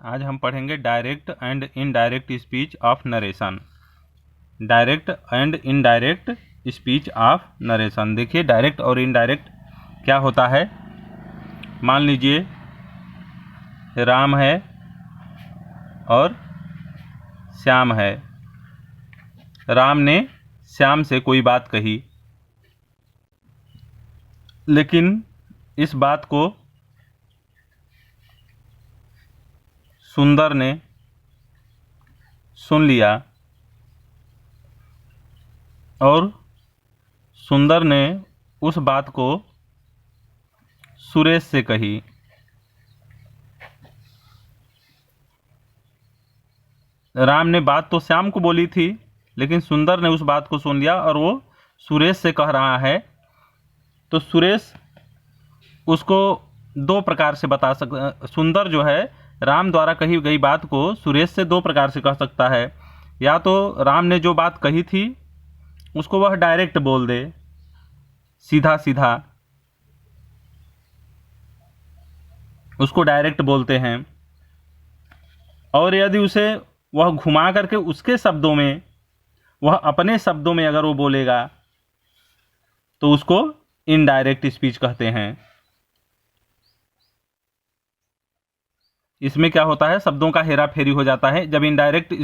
आज हम पढ़ेंगे direct and indirect speech of narration. Direct and indirect speech of narration. देखिए डायरेक्ट और इनडायरेक्ट क्या होता है। मान लीजिए राम है और श्याम है। राम ने श्याम से कोई बात कही, लेकिन इस बात को सुंदर ने सुन लिया और सुंदर ने उस बात को सुरेश से कही। राम ने बात तो श्याम को बोली थी, लेकिन सुंदर ने उस बात को सुन लिया और वो सुरेश से कह रहा है। तो सुरेश उसको दो प्रकार से बता सुंदर जो है राम द्वारा कही गई बात को सुरेश से दो प्रकार से कह सकता है। या तो राम ने जो बात कही थी उसको वह डायरेक्ट बोल दे, सीधा सीधा, उसको डायरेक्ट बोलते हैं। और यदि उसे वह घुमा करके उसके शब्दों में, वह अपने शब्दों में अगर वो बोलेगा तो उसको इनडायरेक्ट स्पीच कहते हैं। इसमें क्या होता है, शब्दों का हेरा फेरी हो जाता है। जब इनडायरेक्ट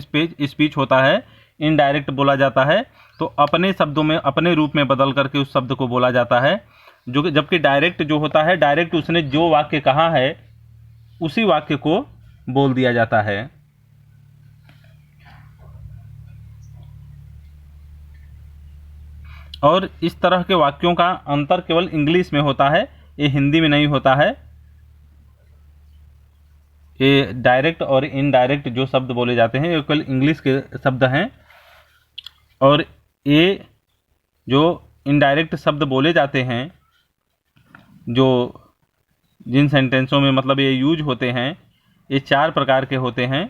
स्पीच होता है, इनडायरेक्ट बोला जाता है, तो अपने शब्दों में, अपने रूप में बदल करके उस शब्द को बोला जाता है। जो जबकि डायरेक्ट जो होता है, डायरेक्ट उसने जो वाक्य कहा है उसी वाक्य को बोल दिया जाता है। और इस तरह के वाक्यों का अंतर केवल इंग्लिश में होता है, ये हिंदी में नहीं होता है। ये डायरेक्ट और इनडायरेक्ट जो शब्द बोले जाते हैं ये केवल इंग्लिश के शब्द हैं। और ये जो इनडायरेक्ट शब्द बोले जाते हैं, जो जिन सेंटेंसों में मतलब ये यूज होते हैं, ये चार प्रकार के होते हैं।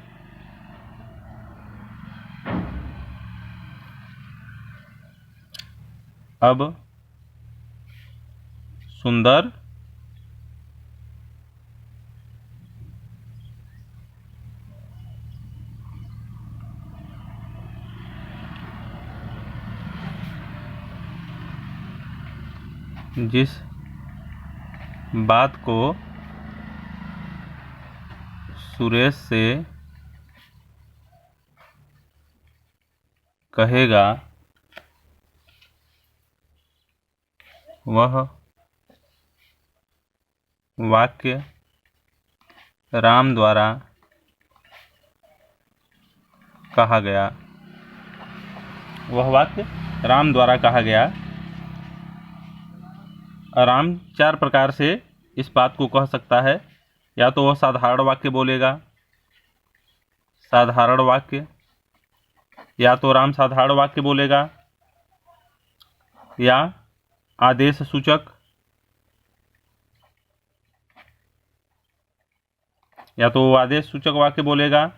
अब सुंदर जिस बात को सुरेश से कहेगा वह वाक्य राम द्वारा कहा गया। वह वाक्य राम द्वारा कहा गया। राम चार प्रकार से इस बात को कह सकता है। या तो वह साधारण वाक्य बोलेगा, साधारण वाक्य, या तो राम साधारण वाक्य बोलेगा, या आदेश सूचक, या तो वो आदेश सूचक वाक्य बोलेगा,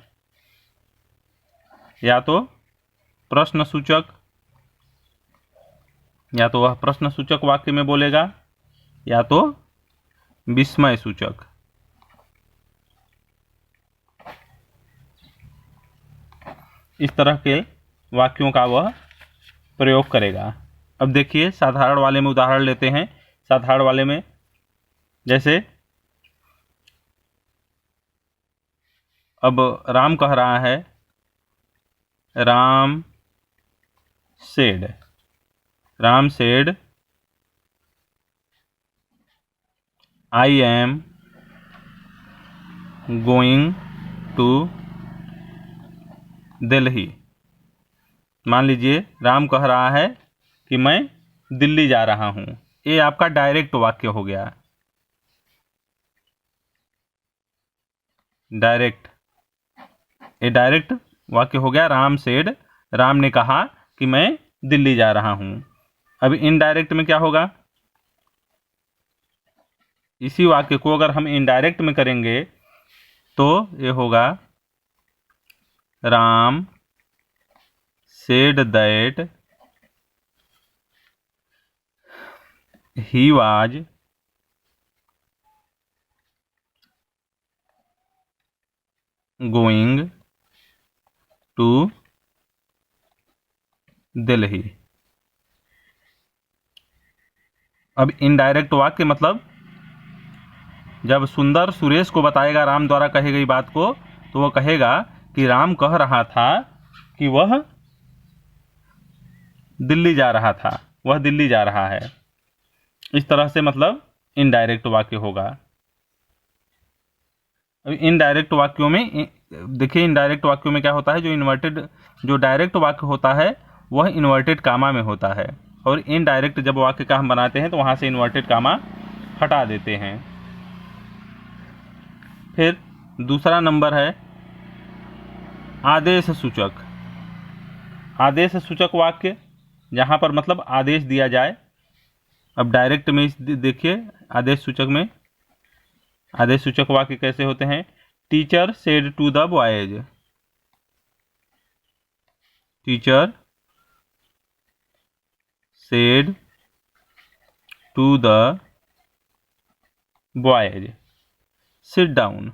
या तो प्रश्न सूचक, या तो वह प्रश्न सूचक वाक्य में बोलेगा, या तो विस्मय सूचक। इस तरह के वाक्यों का वह प्रयोग करेगा। अब देखिए साधारण वाले में उदाहरण लेते हैं। साधारण वाले में जैसे अब राम कह रहा है, Ram said I am going to Delhi. मान लीजिए राम कह रहा है कि मैं दिल्ली जा रहा हूं। ये आपका डायरेक्ट वाक्य हो गया। डायरेक्ट, ये डायरेक्ट वाक्य हो गया। राम सेड, राम ने कहा कि मैं दिल्ली जा रहा हूं। अब इनडायरेक्ट में क्या होगा, इसी वाक्य को अगर हम इनडायरेक्ट में करेंगे तो ये होगा Ram said that he was going to Delhi. अब इनडायरेक्ट वाक्य मतलब जब सुंदर सुरेश को बताएगा राम द्वारा कही गई बात को, तो वह कहेगा कि राम कह रहा था कि वह दिल्ली जा रहा था, वह दिल्ली जा रहा है। इस तरह से मतलब इनडायरेक्ट वाक्य होगा। अब इनडायरेक्ट वाक्यों में देखिए, इनडायरेक्ट वाक्यों में क्या होता है, जो डायरेक्ट वाक्य होता है वह इन्वर्टेड कामा में होता है, और इनडायरेक्ट जब वाक्य का हम बनाते हैं तो वहां से इन्वर्टेड कामा हटा देते हैं। फिर दूसरा नंबर है आदेश सूचक। आदेश सूचक वाक्य जहां पर मतलब आदेश दिया जाए। अब डायरेक्ट में देखिए, आदेश सूचक वाक्य कैसे होते हैं। Teacher said to the boys, teacher said to the boys sit down.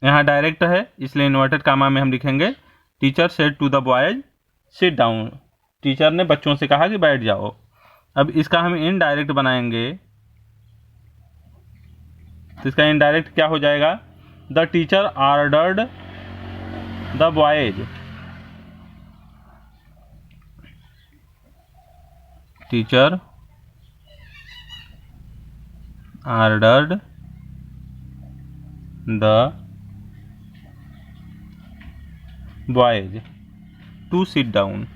यहाँ डायरेक्ट है इसलिए इन्वर्टेड कामा में हम लिखेंगे teacher said to the boys sit down. Teacher ने बच्चों से कहा कि बैठ जाओ। अब इसका हम इनडायरेक्ट बनाएंगे, तो इसका इनडायरेक्ट क्या हो जाएगा। The teacher ordered the boys, teacher ordered the boys to sit down.